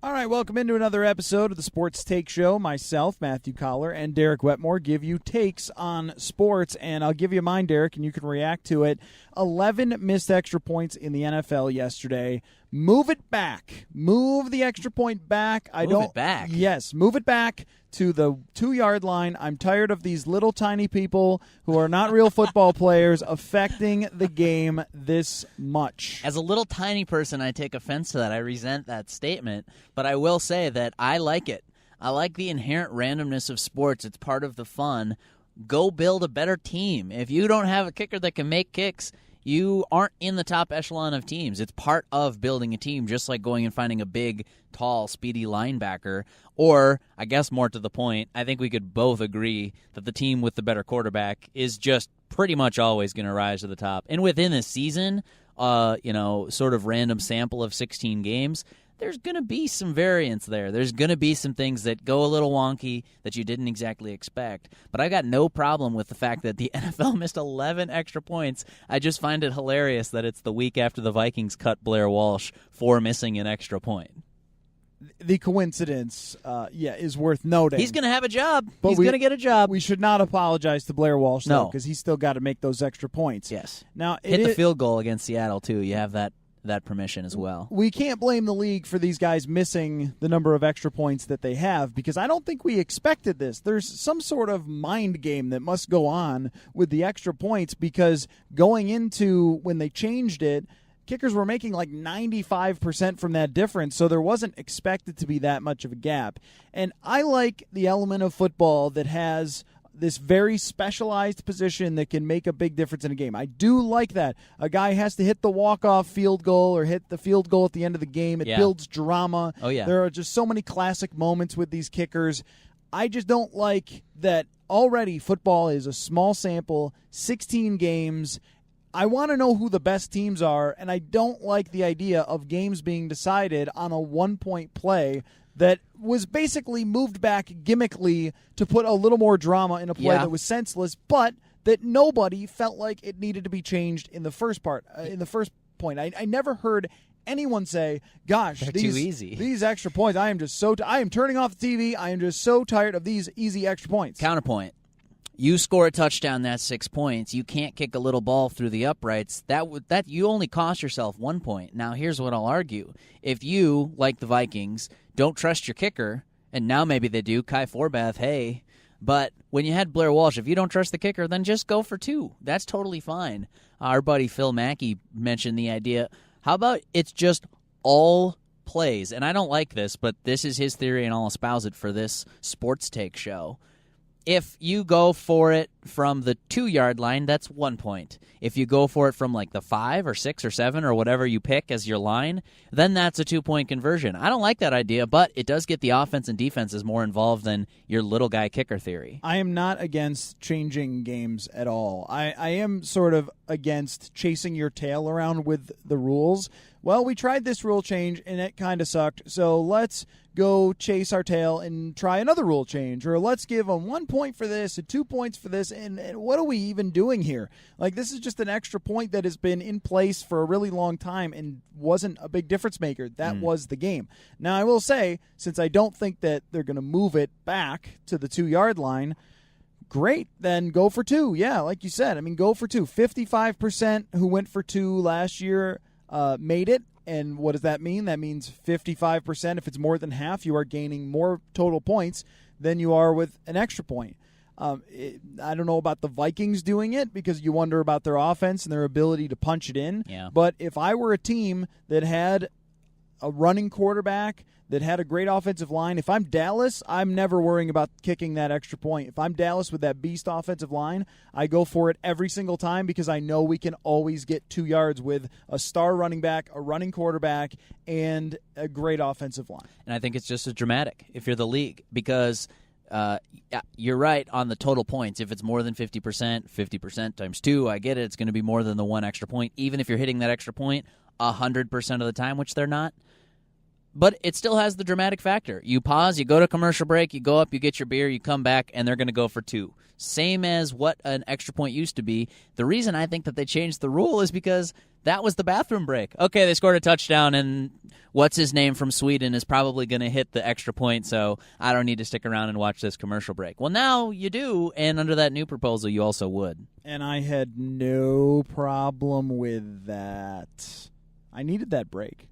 All right, welcome into another episode of the Sports Take Show. Myself, Matthew Coller, and Derek Wetmore give you takes on sports, and I'll give you mine, Derek, and you can react to it. 11 missed extra points in the NFL yesterday. Move it back. Move the extra point back. Move it back? Yes, move it back to the 2-yard line. I'm tired of these little tiny people who are not real football players affecting the game this much. As a little tiny person, I take offense to that. I resent that statement, but I will say that I like it. I like the inherent randomness of sports. It's part of the fun. Go build a better team. If you don't have a kicker that can make kicks, you aren't in the top echelon of teams. It's part of building a team, just like going and finding a big, tall, speedy linebacker. Or, I guess more to the point, I think we could both agree that the team with the better quarterback is just pretty much always going to rise to the top. And within a season, sort of random sample of 16 games, there's going to be some variance there. There's going to be some things that go a little wonky that you didn't exactly expect. But I got no problem with the fact that the NFL missed 11 extra points. I just find it hilarious that it's the week after the Vikings cut Blair Walsh for missing an extra point. The coincidence, is worth noting. He's going to have a job. He's going to get a job. We should not apologize to Blair Walsh, though, No, because he's still got to make those extra points. Yes. Now, hit the field goal against Seattle, too. You have that permission as well. We can't blame the league for these guys missing the number of extra points that they have, because I don't think we expected this. There's some sort of mind game that must go on with the extra points, because going into when they changed it, kickers were making like 95% from that difference, so there wasn't expected to be that much of a gap. And I like the element of football that has this very specialized position that can make a big difference in a game. I do like that. A guy has to hit the walk-off field goal or hit the field goal at the end of the game. It builds drama. Oh, yeah. There are just so many classic moments with these kickers. I just don't like that already football is a small sample, 16 games. I want to know who the best teams are, and I don't like the idea of games being decided on a one-point play that was basically moved back gimmickly to put a little more drama in a play that was senseless, but that nobody felt like it needed to be changed in the first point. I never heard anyone say, "Gosh, they're too easy. These extra points. I am turning off the TV. I am just so tired of these easy extra points." Counterpoint. You score a touchdown, that's 6 points. You can't kick a little ball through the uprights. That you only cost yourself 1 point. Now, here's what I'll argue. If you, like the Vikings, don't trust your kicker, and now maybe they do, Kai Forbath, hey, but when you had Blair Walsh, if you don't trust the kicker, then just go for 2. That's totally fine. Our buddy Phil Mackey mentioned the idea, how about it's just all plays? And I don't like this, but this is his theory, and I'll espouse it for this Sports Take show. If you go for it from the 2-yard line, that's 1 point. If you go for it from like the 5 or 6 or 7 or whatever you pick as your line, then that's a 2-point conversion. I don't like that idea, but it does get the offense and defenses more involved than your little guy kicker theory. I am not against changing games at all. I am sort of against chasing your tail around with the rules. Well, we tried this rule change, and it kind of sucked, so let's go chase our tail and try another rule change, or let's give them 1 point for this and 2 points for this, and what are we even doing here? Like, this is just an extra point that has been in place for a really long time and wasn't a big difference maker. That was the game. Now, I will say, since I don't think that they're going to move it back to the 2-yard line, great, then go for 2. Yeah, like you said, I mean, go for 2. 55% who went for 2 last year made it. And what does that mean? That means 55%. If it's more than half, you are gaining more total points than you are with an extra point. I don't know about the Vikings doing it, because you wonder about their offense and their ability to punch it in. Yeah. But if I were a team that had a running quarterback, that had a great offensive line, if I'm Dallas, I'm never worrying about kicking that extra point. If I'm Dallas with that beast offensive line, I go for it every single time, because I know we can always get 2 yards with a star running back, a running quarterback, and a great offensive line. And I think it's just as dramatic if you're the league, because you're right on the total points. If it's more than 50%, 50% times 2, I get it. It's going to be more than the 1 extra point. Even if you're hitting that extra point 100% of the time, which they're not, But it still has the dramatic factor. You pause, you go to commercial break, you go up, you get your beer, you come back, and they're going to go for 2. Same as what an extra point used to be. The reason I think that they changed the rule is because that was the bathroom break. Okay, they scored a touchdown, and what's-his-name from Sweden is probably going to hit the extra point, so I don't need to stick around and watch this commercial break. Well, now you do, and under that new proposal, you also would. And I had no problem with that. I needed that break.